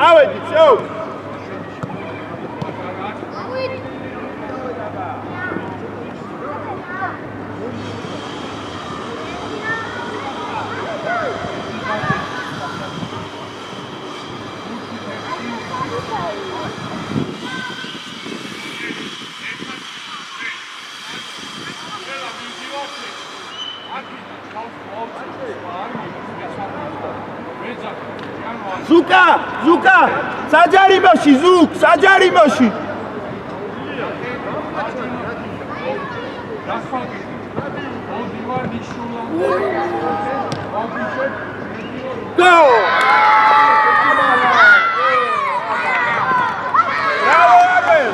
ავედი, всё. Ζούκα, საჯარიმოში, ზუკ, საჯარიმოში. Go! Bravo, Arvel!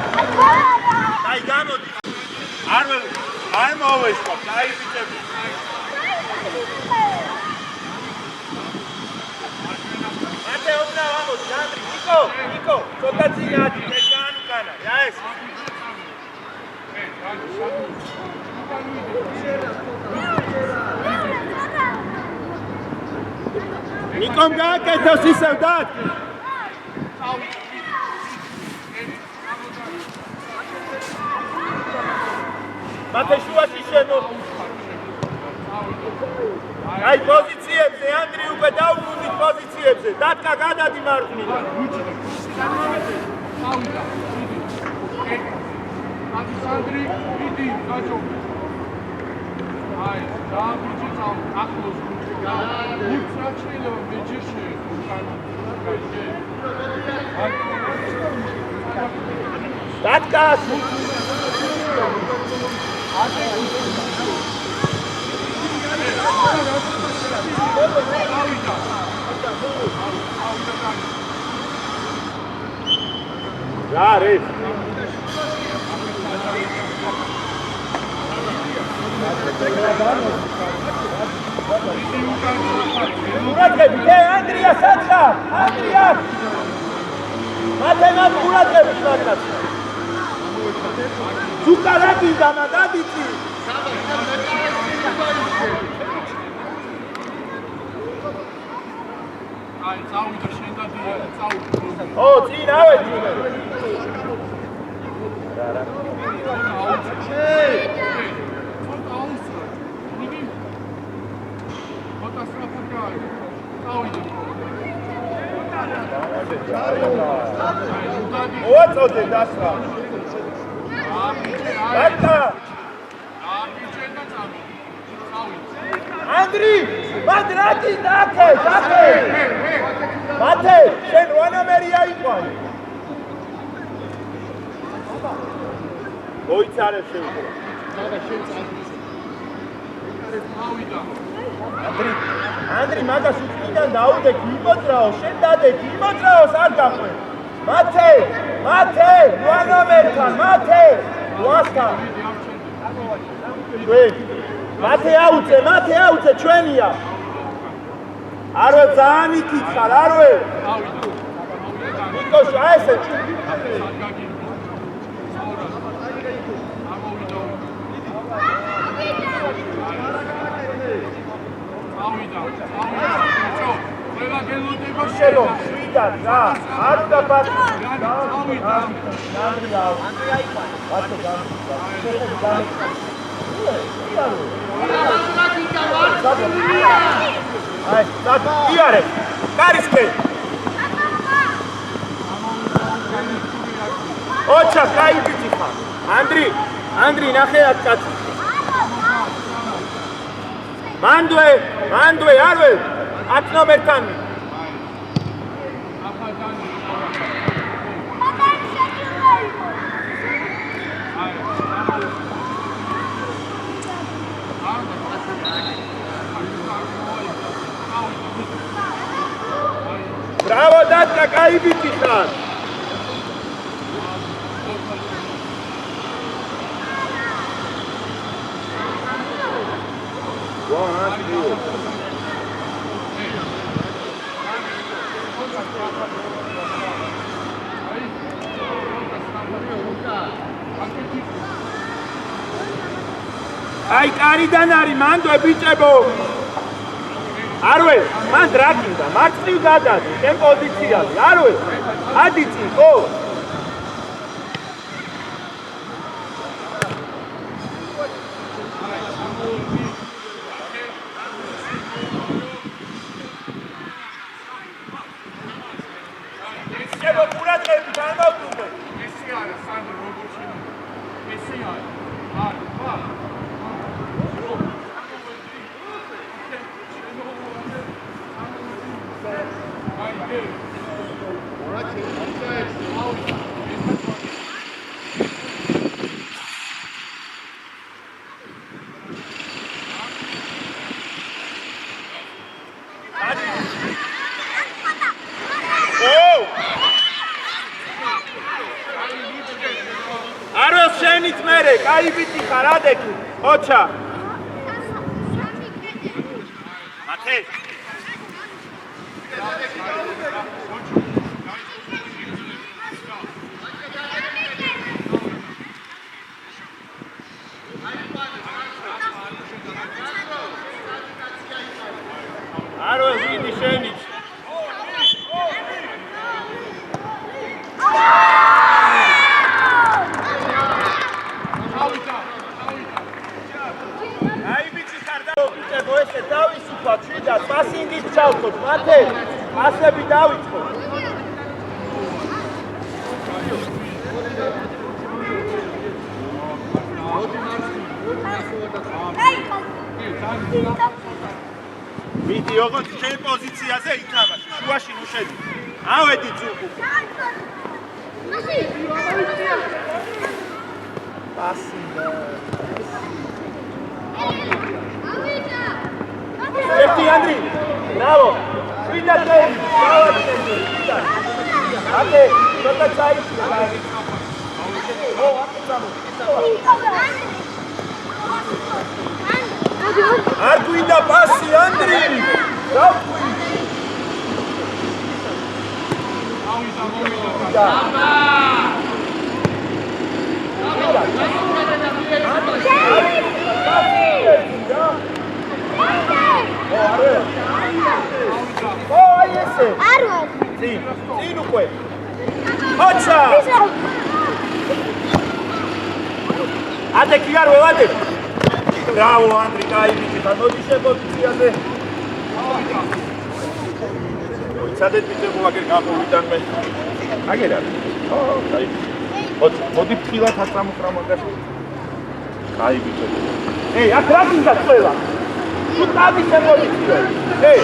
Dai, გამოდი. Arvel, აი მოვეშვა, დაიბიჭები. Nico, ცოტა წინადი, ეს განუკანა, რა ეს? ნიკომ გააკეთოს ისევ დად. მათე შუაში შემო. აი პოზიციებზე, ანდრი უკვე დაუბრუნდით პოზიციებზე. დათკა გადადი მარჯვნიდან. Ანდრი, იდი, გაჭო. აი, დააბიჭი წავ, ახლოს. უცრაჩილო მეჯიში, დათკა. რა არის? Ურატები, ანდრია საჭა, ანდრია. მათემა ურატები მაგას. ზუკა რა გინდა მაგადიცი? აი, წავიდა შენ და წავიდა. ო, წინ ავედი. რა. ოწოდე დასრა. ბატა. ანდრი, მადრაკი დაკე. მათე, შენ ვანამერი აიყვანი. მოიცარებ შეუძლია. ანდრი მაგას უკიდან დაუდექ იმოძრაო, შენ დადექ იმოძრაოს არ გაყვე. მათე, ვანამერთან, ვასთან. მათე აუწე, ჩვენია. არვე ძალიან იკითხარ, არვე. ნიკოშ, აი ესე. შელო, შვიდად, რა, არ უნდა ბატონი. აი, იარე, კარისკე. ოჩა, კაიბიჭი ხარ. ანდრი, ნახეად კაცი. მანდვე, არვე, 10 ნომერთან. Bravo, Datka, კაიბიჭი ხარ. აი, კარიდან არის, მანდვე ბიჭებო. არვე, მან დრაკინდა, მარცხნივ გადადი, შენ პოზიციაზე. არვე, ადი წინ, ხო? შენ ყურადღებით გამოვდუმე. ესე არა, სანდრო, როგორ შეიძლება? ესე არა. არა. Arvel შენით მერე, კაი ბიჭი ხარ, ადექი. ოჩა. მათე. არվել ვიდი შენით. ესე დავისუფლად შიდა პასინგით ჩავხოთ მათე ასები დავიწყოთ მიდი ოღონდ შენ პოზიციაზე იქნება შუაში ნუ შედი ავედი ძუხუ პასინგა Lefty Andri, bravo. Cuida de él. Ate, no te caes. Oh, Arguida passi Andri. Oh, ahí ese. Arvel. Sí, sí, no puede. ¡Ocha! ¡Ate, Kiarwe, vale! Bravo, Andri, cae, bici, no dice poziciase. Țade bici, mă ageri, capo, uitan me. Ageri, oh, cae. Modi pila, tatramu, cramagas. Cae, bici. Ei, atragin da țela. Tu tabi se poziție. Ei.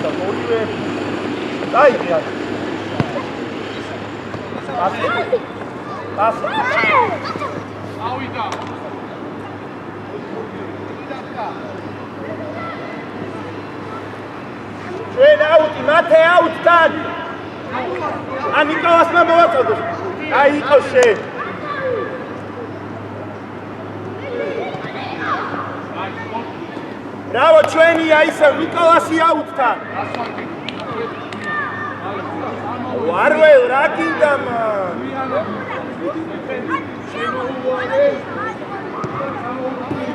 Să morive. Dai, Ian. Lasă. Auita. Ჩვენ აუტი, მათე აუტ თან. ანიკოლას მოვაწოდოს. აი იყო შენ. ბრავო ჩვენია ისე ნიკოლასი აუტთან. ვარվել რა გინდა მან?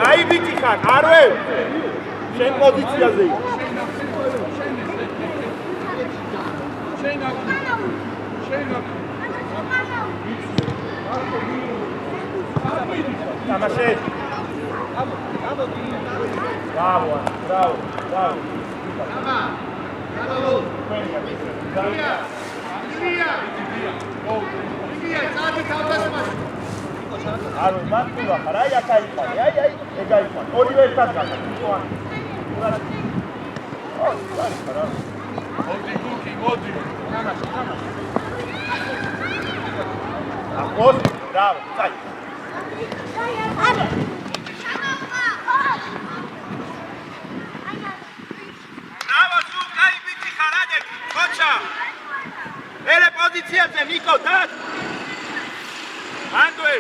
აი ბიჭი ხარ, არվել. შენ პოზიციაზე იქ. Tamașe. Bravo, bravo, bravo. Arul, matula, harai akaipa. Ai, egaipa. Orile tata. Oh, harai. Odi Guki, odi. Acos, bravo, stai. Bravo, tu, cai bici harade, cocha. Ele pozițiaze, Nico, dat. Andue.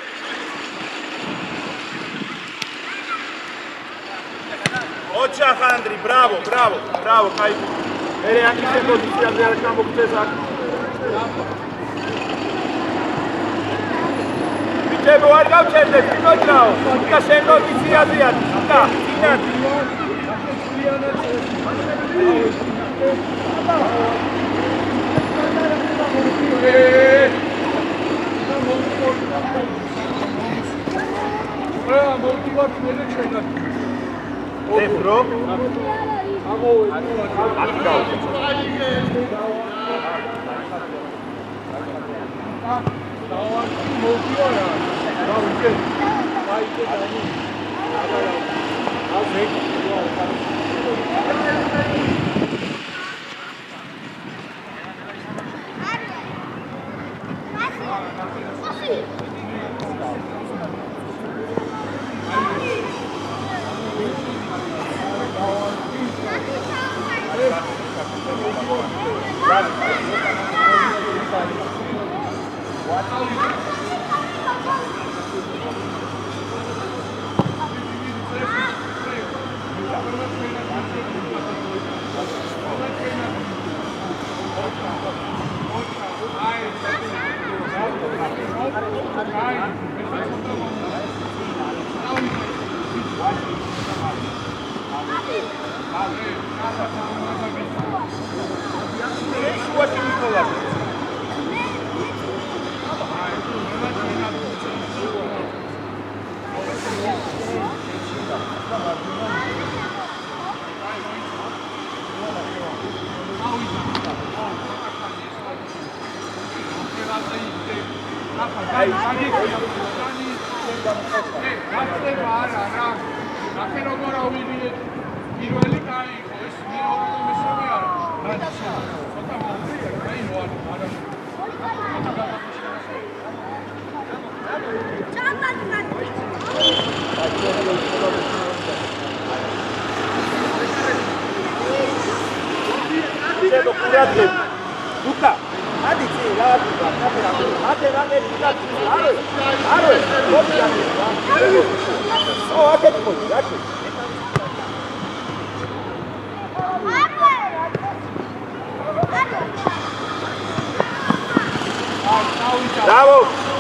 Ocha, Andri, bravo, bravo, bravo, cai. Ele aqui se pozițiaze, al campo cu Cezar. ბიჭებო არ გავჩერდეთ, ვიკოჭრაო. უკა შენ პოზიციაზეა, უკა, წინათ. Ebro. Luca, hadi zi, Bravo,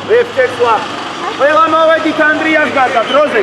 Vefčekla. Ყველა მოვედით ანდრიას გარდა, დროზე.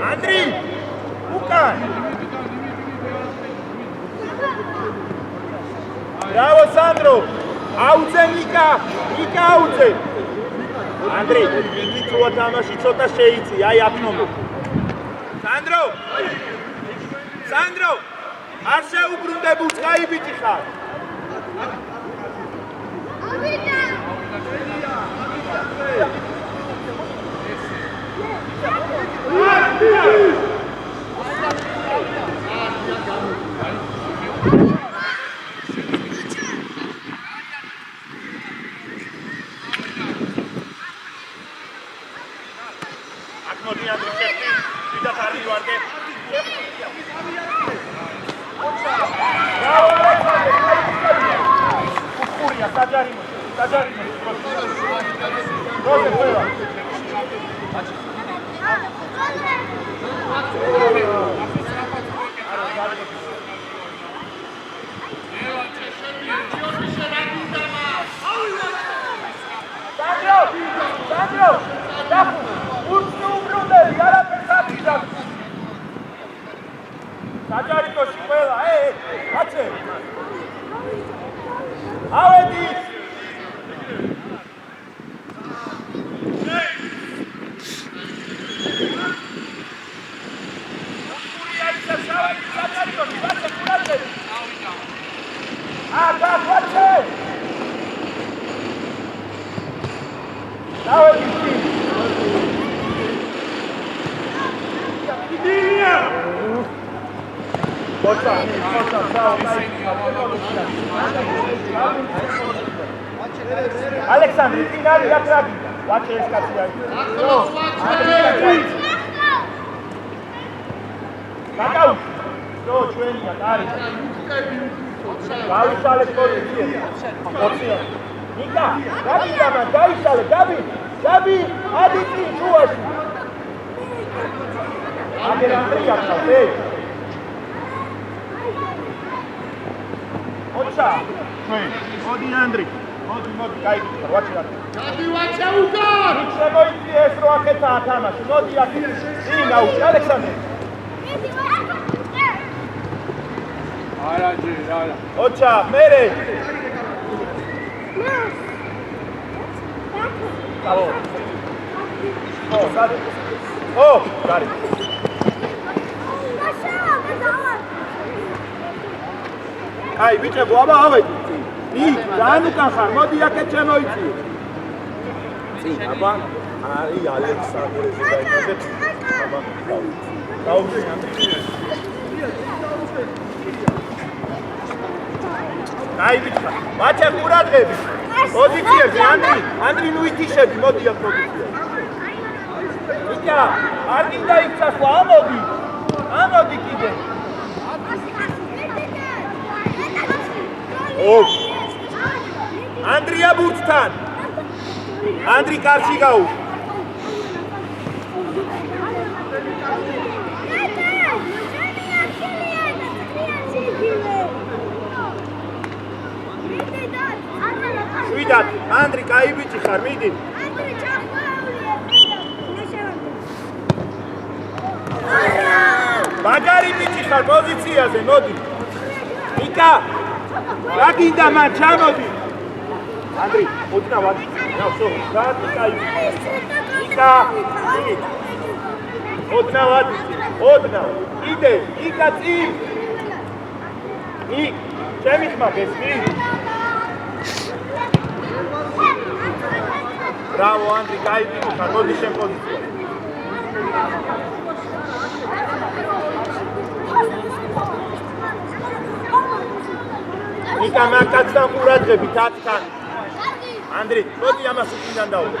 Andri, bukan. Bravo Sandro. Auce Nika, Nika auce. Andri, იგი ცუა თამაში ცოტა შეიცი, აი აფნომო. Sandro. Sandro. არ შეუბრუნდებულ წაიბიჭი ხარ. ავიდა. Forza, bravo, dai. ალექსანდრე, ფინალი აქ რა გინდა? ვაჩე ეს კაცი არის. გაკაუთ. ნო, ჩვენია, კარი. გაუშალეთ პოზიციები. ოპცია. ნიკა, რა გინდა მან? გაიშალე, გაბი. გაბი, ადიცი შუაში. აგერ ანდრი გახავთ, ოჩა. მოდი ანდრი. მოდი, გაიგე, ვაჩი რა. გადი ვაჩა უკან! იქ შემოიწია ეს რო აქეთაა თამაში. მოდი აქ. წინ აუჩი, ალექსანდრე. არა ჯი, არა. ოჩა, მერე. გარი. აი, ბიჭებო, აბა ავედი. იქ, ძალიან უკან ხარ, მოდი აქეთ შემოიწიე. წინ, აბა, აი, ალექსანდრეზე დაიწყეთ. აბა, დაუჭი ანდრი. აი, ბიჭა, მაჩა ყურადღები. პოზიციებზე, ანდრი ნუ ითიშები, მოდი აქ პოზიციაზე. იკა, არ გინდა იქ წასვლა, ამოდი კიდე. ანდრია ბურთთან. ანდრი კარში გაუ. შვიდად, ანდრი, კაი ბიჭი ხარ, მიდი. მაგარი ბიჭი ხარ პოზიციაზე, მოდი. იკა, რა გინდა მან, ჩამოდი. ანდრი, ოდნა ვადი. ნავსო, გადი კაი. იკა, მიდი. ოდნა ვადი. ოდნა. იდე, იკა წინ. იქ, ჩემი ხმა გესმი? ბრავო, ანდრი, კაი ბიჭი ხარ, მოდი შენ პოზიცია. იკა მაკაცთან ყურადღებით აქთან. ანდრი, მოდი ამას უკიდან დავუყო.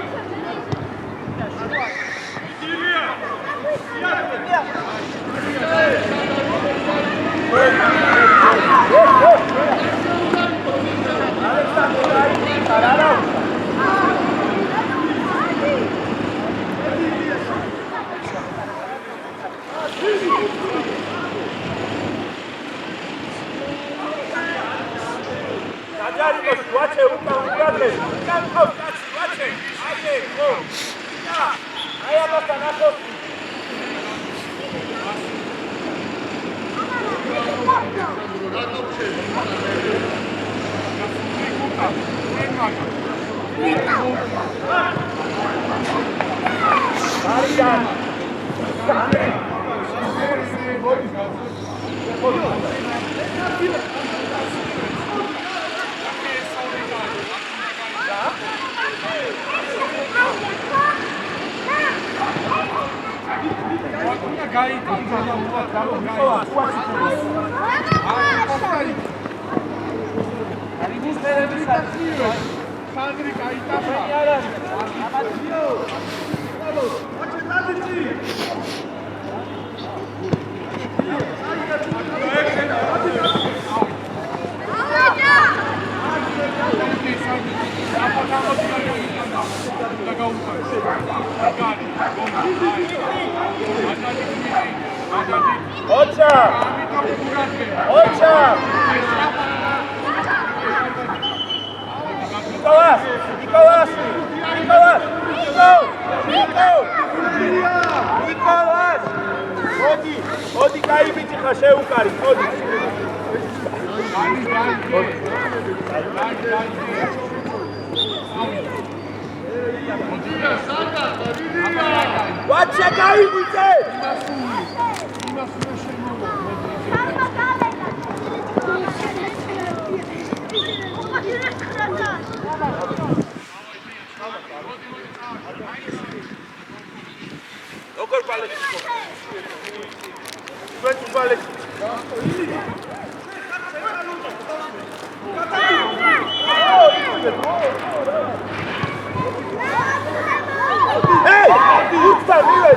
ვაჩე უკან უკრადე. უკან ყავს კაცი, ვაჩე. აიე, ხო. აი ამასთან ახო. არიან. Ocha! Ocha! Nicolás! Nicolás! Nicolás! Nico! Nicolás! Odi კაი ბიჭი ხარ შეუკარი, odi. Ვაჩა გაიგიწე! როგორ ბალეტი ხო? ვეჭ ბალეტი. Hey! Usta, mire!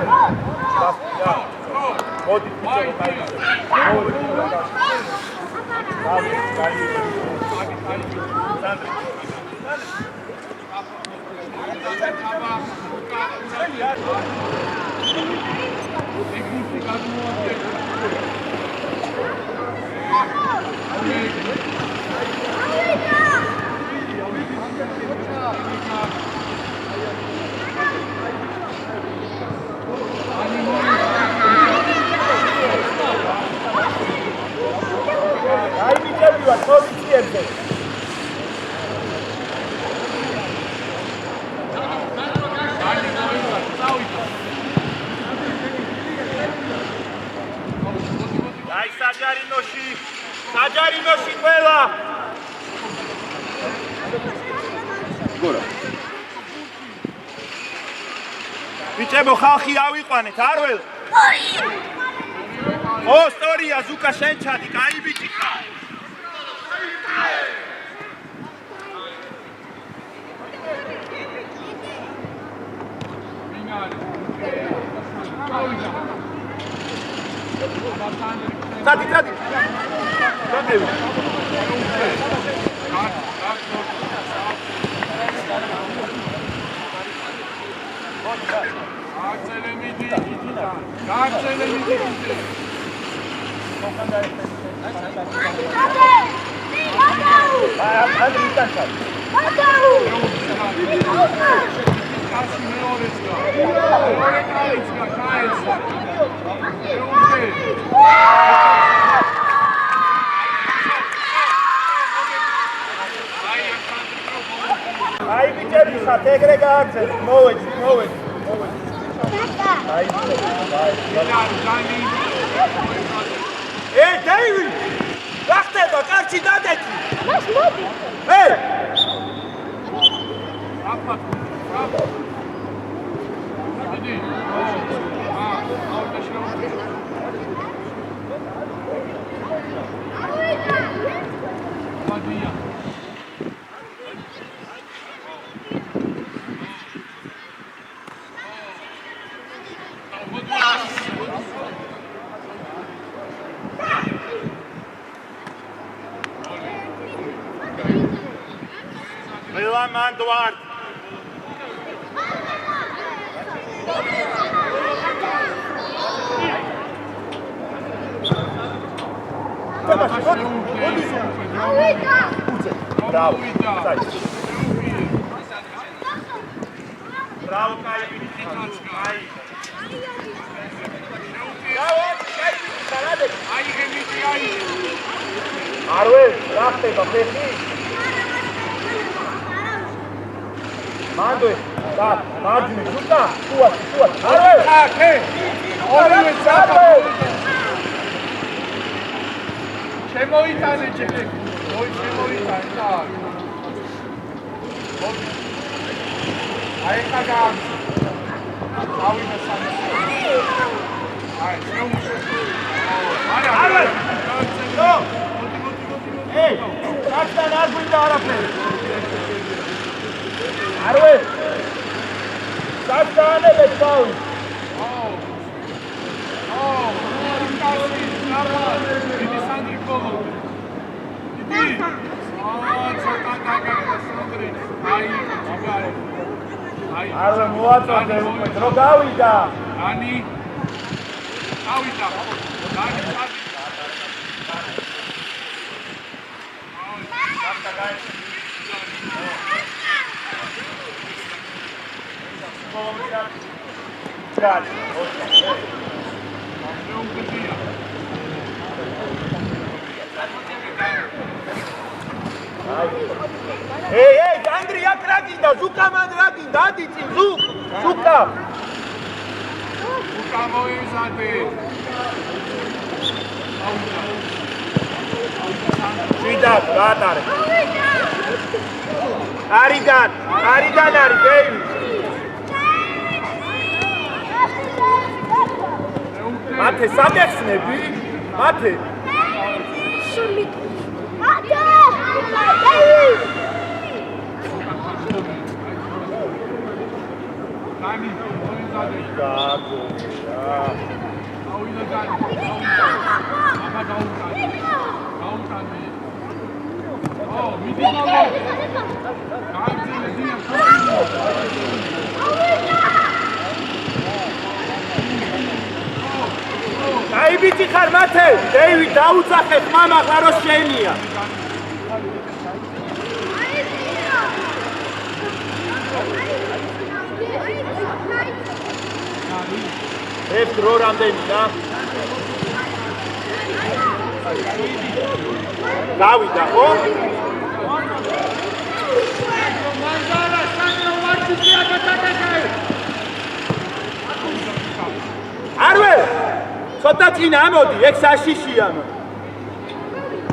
Modi, საჯარიმოში ყველა გორა ბიჭებო ხალხი ავიყვანეთ არ վել ო სწორია ზუკა შენ ჩადი კაი ბიჭი ხარ Tati. Ai biჭები ხართ ეგრე გააგზავნეთ მოვედი აი ე დეივი გახდება კარჩი დადექი მას მოდი ე აფა მიდი Manduart. Bravo. Bravo, Kai. Arvel, rafte, papeti. Mando, tá, margine, giusta, tua. Arvel! Ah, che? Olive, salve! შემოიტანე ჯერ. შემოიტანე. აი ხა გავიდა სამი. აი, არა. ნო. ეი, კაცთან არ გვინდა არაფერი. Arvel! Saçlarına bekleyin. Arvel, muatsa se drogavida. Ani. Avida. Ani. Ei, Andri, jak raginda, Zuka man raginda, adici, Zuka. Zuka moje zady. Vidat, gatare. Aridan, ari, David. Mate, sadexnebi? Mate. Dani, მოიზადე. გააგოა. აუილა Dani. აბა გაუტანე. გაუტანე. მიდი მალე. გაიძინე ძია. დაიბიჭი ხარ მათე, დეივი დაუძახეთ მამა ხარო შენია. ეს დრო რამდენია? გავიდა ხო? მანდარა სანდრო მარჩია გატაკაკაი. არვე ცოტა წინ ამოდი, ეგ საშიშია.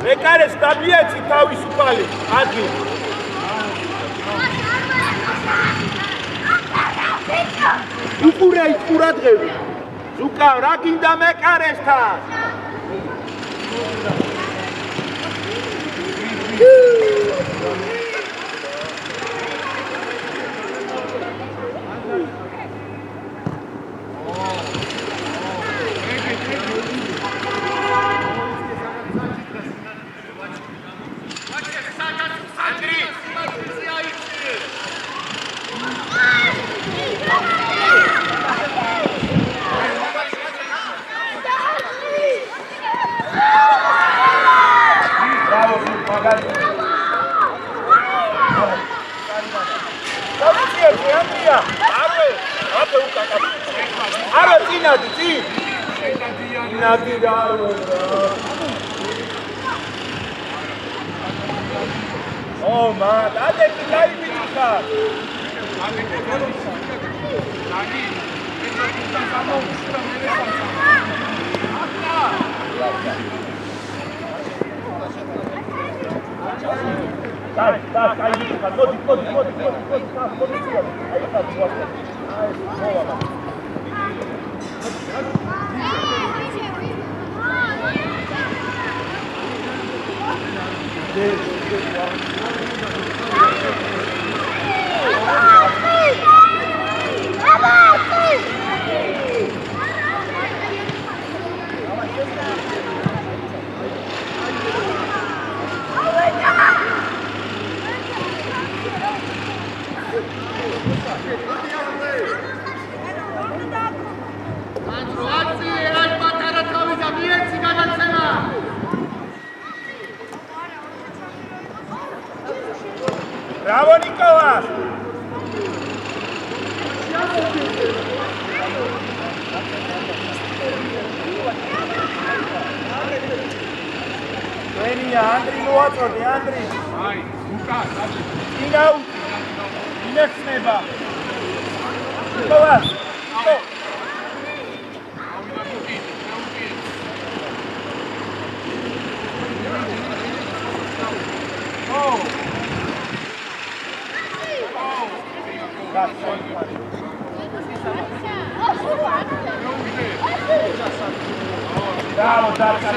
მეკარეს დაბიეცი თავისუფალი ადგილი. უყურე ყურადღები. ზუკა რა გინდა მეკარესთან? Oh man, date que cae mi hija. Bravo, Nicolas! Veni, Andri, nu oțodi, Andri! Hai, Luca, dați! Inau! Inex neba! Nicolas! Go! Bravo, Darka,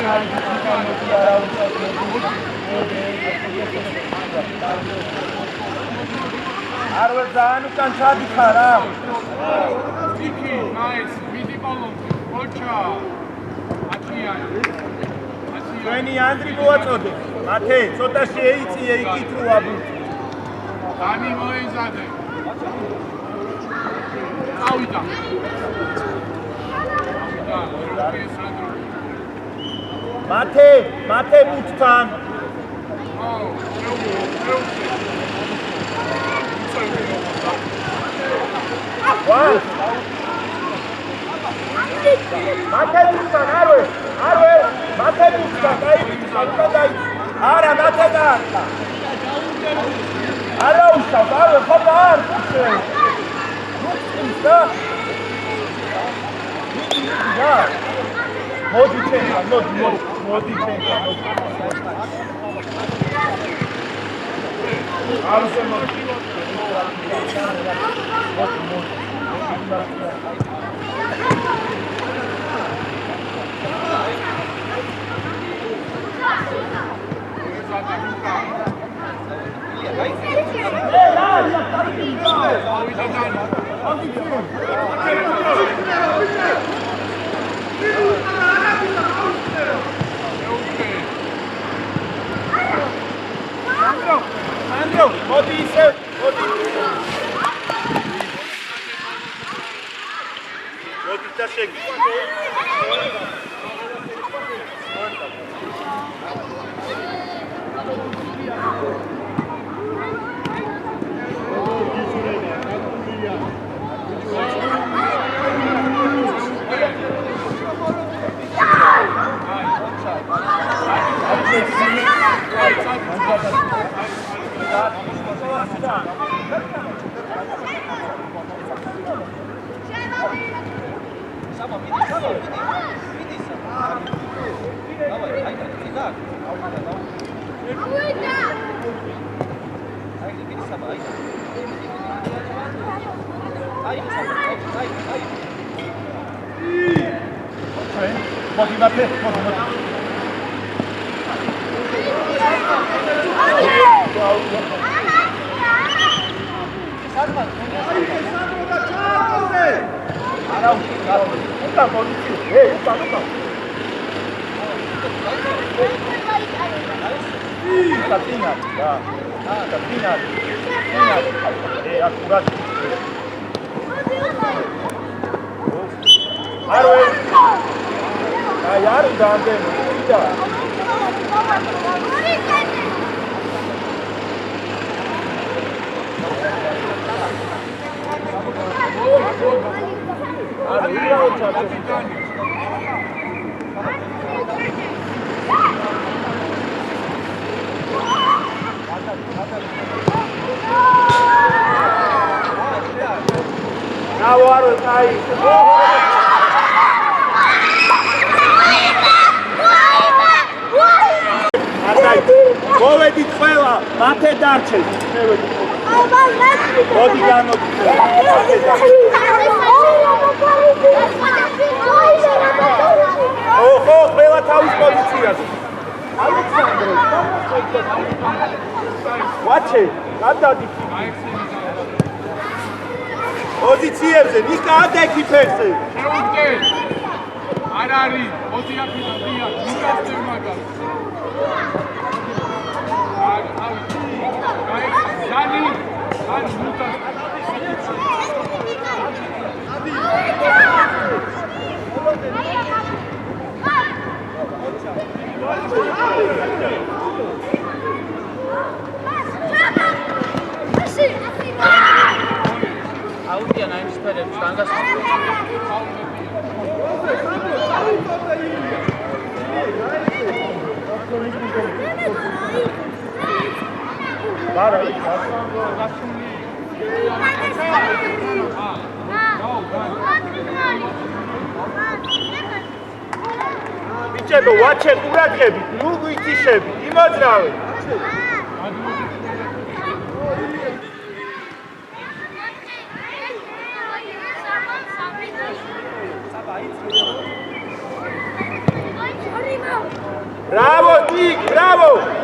Arve zanu canțadi khara. Viki, nice. Midi balon. Ocha. Atia. Veni Andri მოაწოდე. მათე, ცოტა შეიწიე იკითხვა ბუთი. Dani მოიზადე. Წავიდა. მათე ბუთთან. ვა! მათე ბუთთან, არვე, მათე ბუთთან, დაიბიჭე, არა, მათე დაახლა. არა უშავ, არვე, ხობა არ ხუშე. რუხის და და მოდი ჩემთან, მოდი ჩემთან. არ შემოდი. Dani. Sandro, მოდი ისე, მოდი. მოდი და შეგი. Mogi na te, Iar unde da. მოვედით ყველა, მათე დარჩეთ. მოდი განოდით. ხო, ყველა თავის პოზიციაზე. ალექსანდრე, ვაჩე, გადადი. პოზიციებზე, ნიკა ადექიფერზე. შეუდგე. არ არის, მოდი აქედან დიახ, ნიკას დემაგა. Audi an einem Spieler Stangas. Bičebo, vače, uradgebi, drugu i tišebi, ima zdrave. Bravo, Nik, bravo!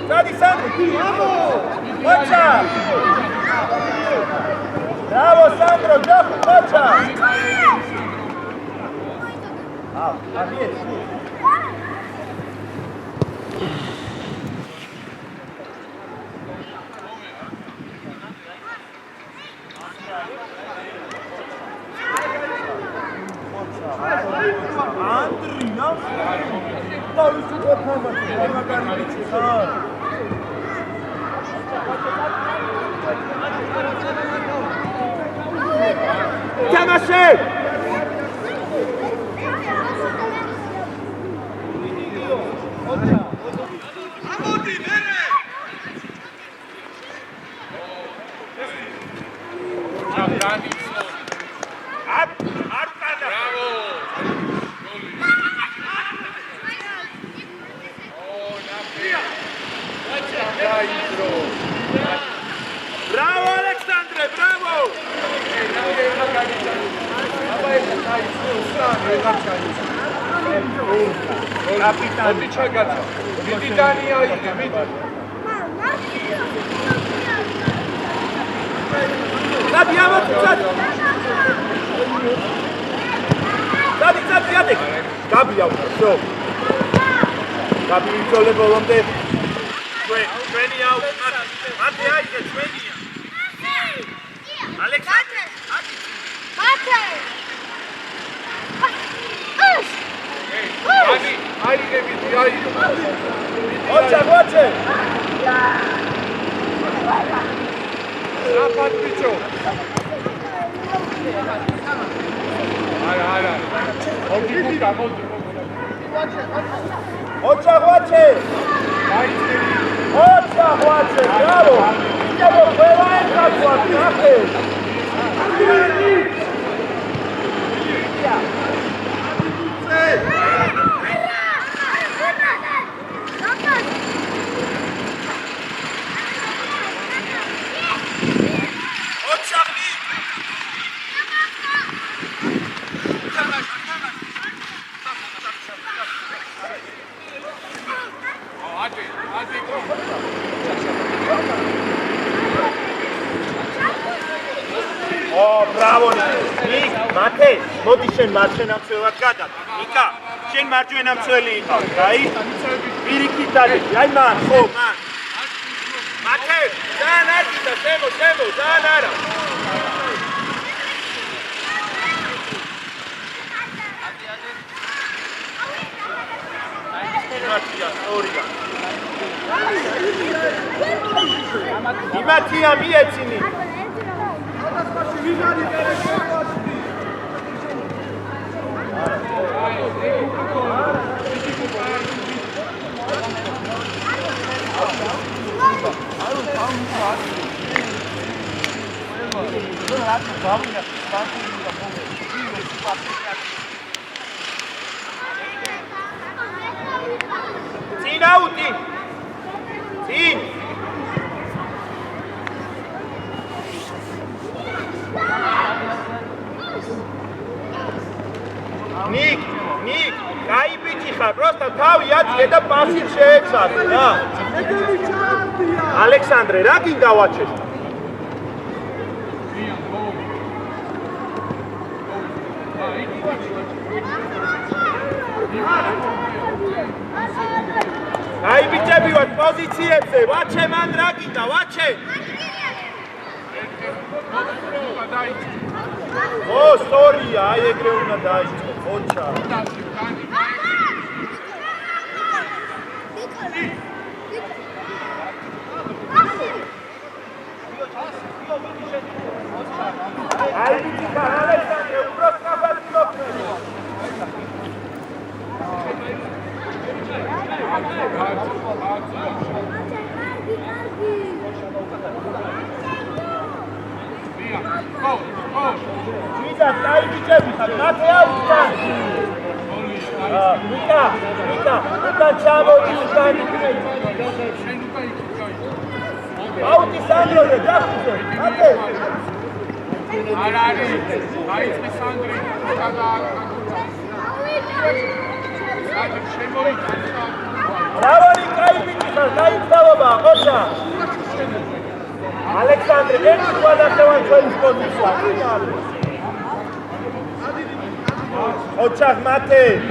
Dadi Sandro, bravo! Forza! Bravo Sandro, gioco, forza! Andri, no? Dove si può fare? Magari ci sono. Chiamaci! Bravo Aleksandre, bravo! Kapitani çagaca. Vidi Daniya ide, vidi. Zadi, yavaş, zadi! Zadi, zadi, yadek! Gabi yavrum, so. Gabi itsole bolomde. 20 out. Mate ayde 20. Aleksandre. Mate. Hadi, ayde vidi, ayde. Ocha, ocha. Zapat piço. Ara. Oldu kuka, oldu. Ocha, ocha. Ocha, ocha, bravo. Idziemy w pełen zakład, trafy. O, bravo, Nik, Mate, მოდი შენ მარჯვენა მცველად გადად. ნიკა, შენ მარჯვენა მცველი იყავ, რაი? პირიქით დადები, აი მან, ხო, მან. Mate, ძალიან არ გიდა, შემო, ძალიან არა. იმათია მიეცინი. Cinauti! Cin! Nik, კაი ბიჭი ხარ, просто თავი აწიე და პასი შეეცადე რა. ალექსანდრე, რა გინდა ვაჩეს? აი ბიჭები ვარ პოზიციებზე, ვაჩე მან რა გინდა, ვაჩე? ო, სწორია, აი ეგრე უნდა დაიწყო, ოჩა. აი ბიჭი ხარ, ალექსანდრე, უბრალოდ კაბათი მოხდე. Vita, stai dicendo, date alta! Vita, facciamo il stand. Auti Sandro, Giacomo, a te! Arari, vai Sandri, Bravo, Nicai, dai, stava, cosa? Aleksandre, vedi guarda che vai in condizione. Očak, Mate.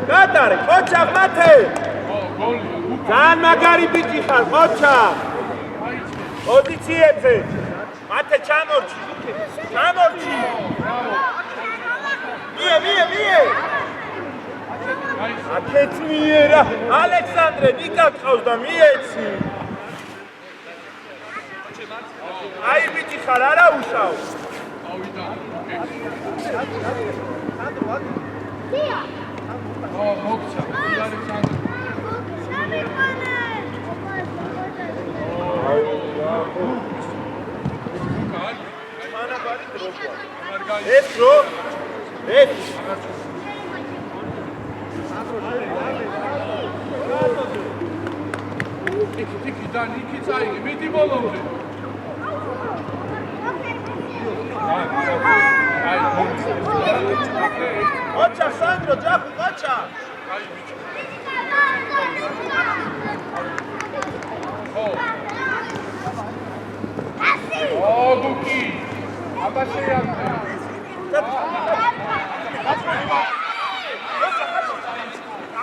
Katare, očak, Mate. ძალიან მაგარი ბიჭი ხარ, ოჩაკ. პოზიციებზე. Mate, ჩამორჩი. Čamorči! Mije! A kec mijera! Aleksandre, nikak qavs da mietsi! Ai biči xar ara უშავ! Dია! მოგცა, ალექსანდრე. ეს რო ეს ტიკი და ნიკი წაიგე, მიდი ბოლომდე. ოჩა სანდრო ჯაფი ოჩა ო გუკი აბა შეიარდე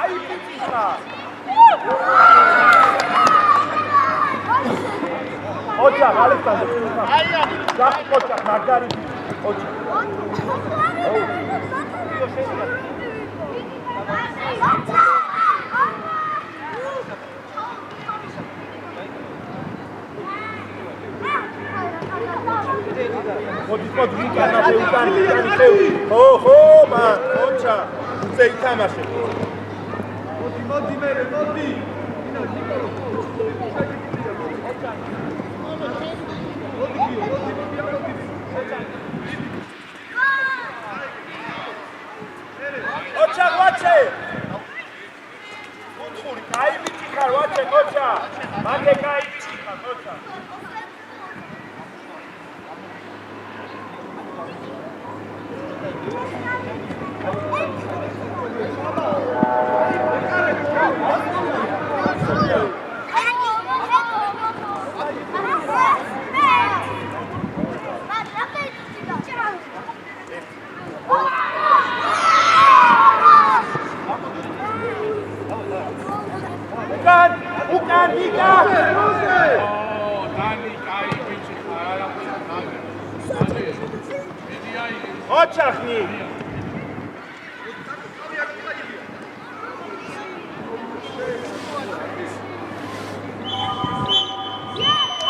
აი პიცისა ოჩა ალექსანდრე ჯაფი ოჩა მაგარი ოჩა მოდი კანაფე უკანი ხევი ხო მან ოჩა უცე ითამაშე მოდი მერე მოდი ოჩა ვაჩე კუთხური კაი ვიცი ხარ ვაჩე ოჩა მაგე კაი ვიცი ხარ ოჩა უკან იკა დანი კაი ვიცი ხარ მიდი აიგე ოჩახნი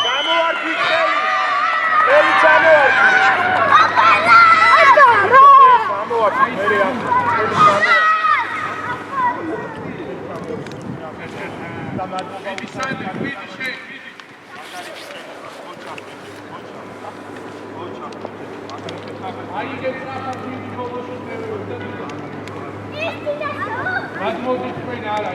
ჩამოვარდი ელი ჩამოვარდი ჩამოვარდი მერე ამ მიდი საიდე მიდი შენ აიგე ტრაფა მიდი ბოლოს მე გადმოდი თქვენ არა